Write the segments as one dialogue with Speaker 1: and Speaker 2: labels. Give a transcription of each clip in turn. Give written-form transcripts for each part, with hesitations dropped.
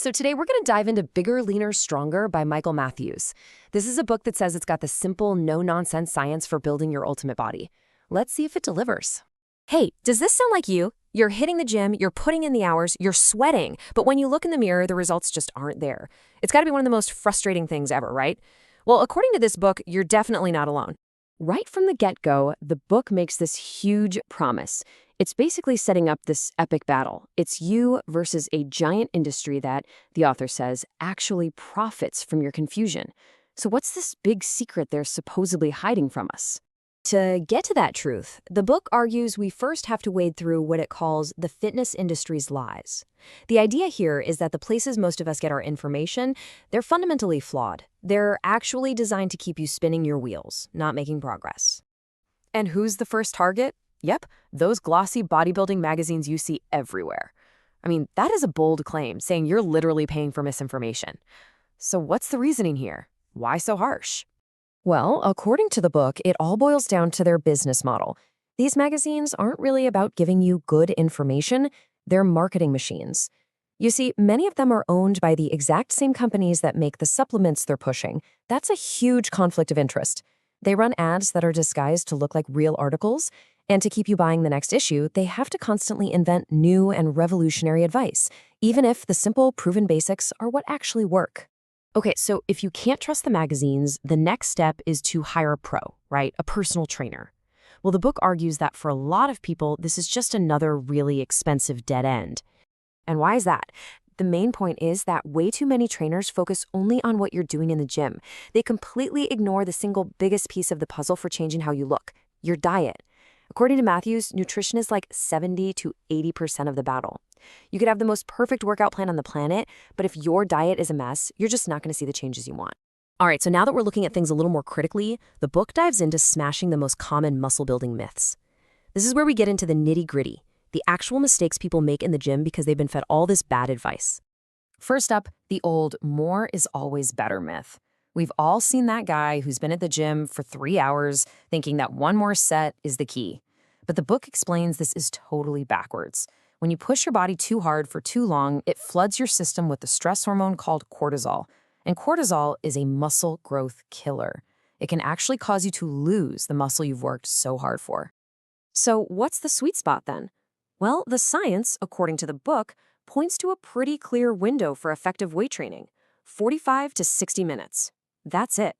Speaker 1: So today we're going to dive into Bigger, Leaner, Stronger by Michael Matthews. This is a book that says it's got the simple, no-nonsense science for building your ultimate body. Let's see if it delivers. Hey, does this sound like you? You're hitting the gym, you're putting in the hours, you're sweating, but when you look in the mirror, the results just aren't there. It's got to be one of the most frustrating things ever, right? Well, according to this book, you're definitely not alone. Right from the get-go, the book makes this huge promise. It's basically setting up this epic battle. It's you versus a giant industry that, the author says, actually profits from your confusion. So what's this big secret they're supposedly hiding from us? To get to that truth, the book argues we first have to wade through what it calls the fitness industry's lies. The idea here is that the places most of us get our information, they're fundamentally flawed. They're actually designed to keep you spinning your wheels, not making progress. And who's the first target? Yep, those glossy bodybuilding magazines you see everywhere. I mean, that is a bold claim, saying you're literally paying for misinformation. So what's the reasoning here? Why so harsh? Well, according to the book, it all boils down to their business model. These magazines aren't really about giving you good information, they're marketing machines. You see, many of them are owned by the exact same companies that make the supplements they're pushing. That's a huge conflict of interest. They run ads that are disguised to look like real articles, and to keep you buying the next issue, they have to constantly invent new and revolutionary advice, even if the simple, proven basics are what actually work. Okay, so if you can't trust the magazines, the next step is to hire a pro, right? A personal trainer. Well, the book argues that for a lot of people, this is just another really expensive dead end. And why is that? The main point is that way too many trainers focus only on what you're doing in the gym. They completely ignore the single biggest piece of the puzzle for changing how you look, your diet. According to Matthews, nutrition is like 70 to 80% of the battle. You could have the most perfect workout plan on the planet, but if your diet is a mess, you're just not going to see the changes you want. All right, so now that we're looking at things a little more critically, the book dives into smashing the most common muscle-building myths. This is where we get into the nitty-gritty, the actual mistakes people make in the gym because they've been fed all this bad advice. First up, the old more is always better myth. We've all seen that guy who's been at the gym for 3 hours thinking that one more set is the key. But the book explains this is totally backwards. When you push your body too hard for too long, it floods your system with the stress hormone called cortisol. And cortisol is a muscle growth killer. It can actually cause you to lose the muscle you've worked so hard for. So what's the sweet spot then? Well, the science, according to the book, points to a pretty clear window for effective weight training, 45 to 60 minutes. That's it.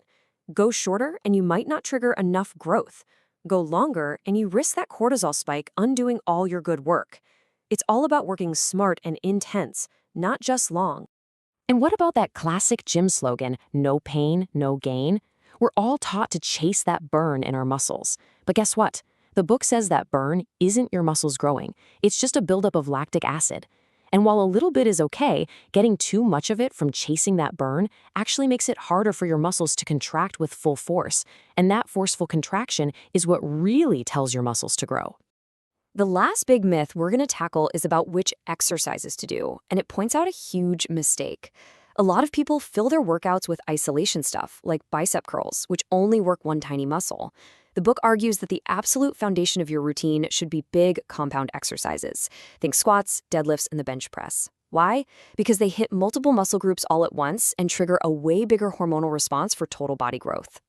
Speaker 1: Go shorter and you might not trigger enough growth. Go longer and you risk that cortisol spike undoing all your good work. It's all about working smart and intense, not just long. And what about that classic gym slogan, no pain, no gain? We're all taught to chase that burn in our muscles. But guess what? The book says that burn isn't your muscles growing. It's just a buildup of lactic acid. And while a little bit is okay, getting too much of it from chasing that burn actually makes it harder for your muscles to contract with full force. And that forceful contraction is what really tells your muscles to grow. The last big myth we're going to tackle is about which exercises to do, and it points out a huge mistake. A lot of people fill their workouts with isolation stuff, like bicep curls, which only work one tiny muscle. The book argues that the absolute foundation of your routine should be big compound exercises. Think squats, deadlifts, and the bench press. Why? Because they hit multiple muscle groups all at once and trigger a way bigger hormonal response for total body growth.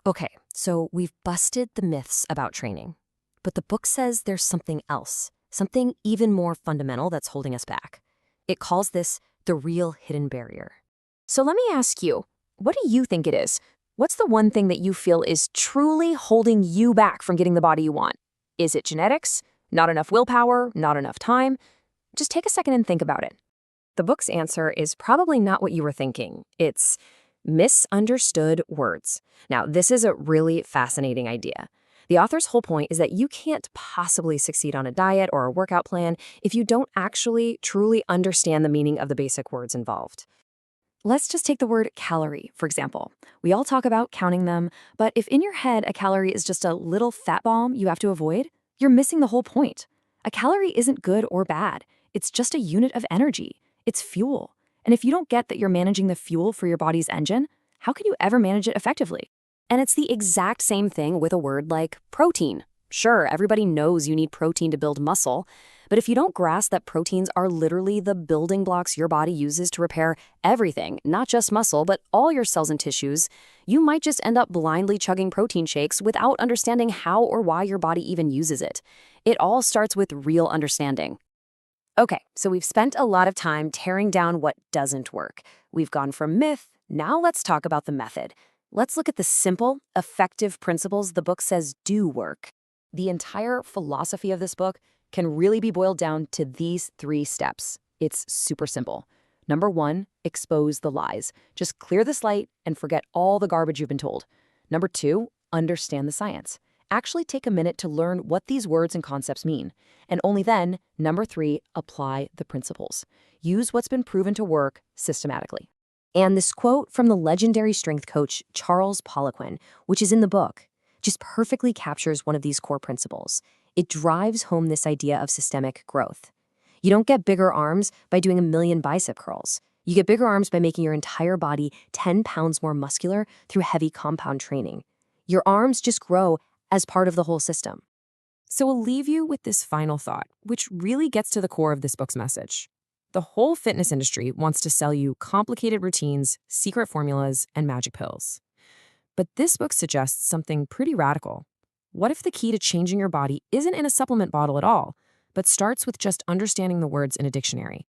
Speaker 1: Okay, so we've busted the myths about training. But the book says there's something else, something even more fundamental that's holding us back. It calls this the real hidden barrier. So let me ask you, what do you think it is? What's the one thing that you feel is truly holding you back from getting the body you want? Is it genetics? Not enough willpower? Not enough time? Just take a second and think about it. The book's answer is probably not what you were thinking. It's misunderstood words. Now, this is a really fascinating idea. The author's whole point is that you can't possibly succeed on a diet or a workout plan if you don't actually truly understand the meaning of the basic words involved. Let's just take the word calorie, for example. We all talk about counting them, but if in your head a calorie is just a little fat bomb you have to avoid, you're missing the whole point. A calorie isn't good or bad. It's just a unit of energy. It's fuel. And if you don't get that you're managing the fuel for your body's engine, how can you ever manage it effectively? And it's the exact same thing with a word like protein. Sure, everybody knows you need protein to build muscle, but if you don't grasp that proteins are literally the building blocks your body uses to repair everything, not just muscle, but all your cells and tissues, you might just end up blindly chugging protein shakes without understanding how or why your body even uses it. It all starts with real understanding. Okay, so we've spent a lot of time tearing down what doesn't work. We've gone from myth, now let's talk about the method. Let's look at the simple, effective principles the book says do work. The entire philosophy of this book can really be boiled down to these 3 steps. It's super simple. Number 1, expose the lies. Just clear the slate and forget all the garbage you've been told. Number 2, understand the science. Actually take a minute to learn what these words and concepts mean. And only then, number 3, apply the principles. Use what's been proven to work systematically. And this quote from the legendary strength coach Charles Poliquin, which is in the book, just perfectly captures one of these core principles. It drives home this idea of systemic growth. You don't get bigger arms by doing a million bicep curls. You get bigger arms by making your entire body 10 pounds more muscular through heavy compound training. Your arms just grow as part of the whole system. So we'll leave you with this final thought, which really gets to the core of this book's message. The whole fitness industry wants to sell you complicated routines, secret formulas, and magic pills. But this book suggests something pretty radical. What if the key to changing your body isn't in a supplement bottle at all, but starts with just understanding the words in a dictionary?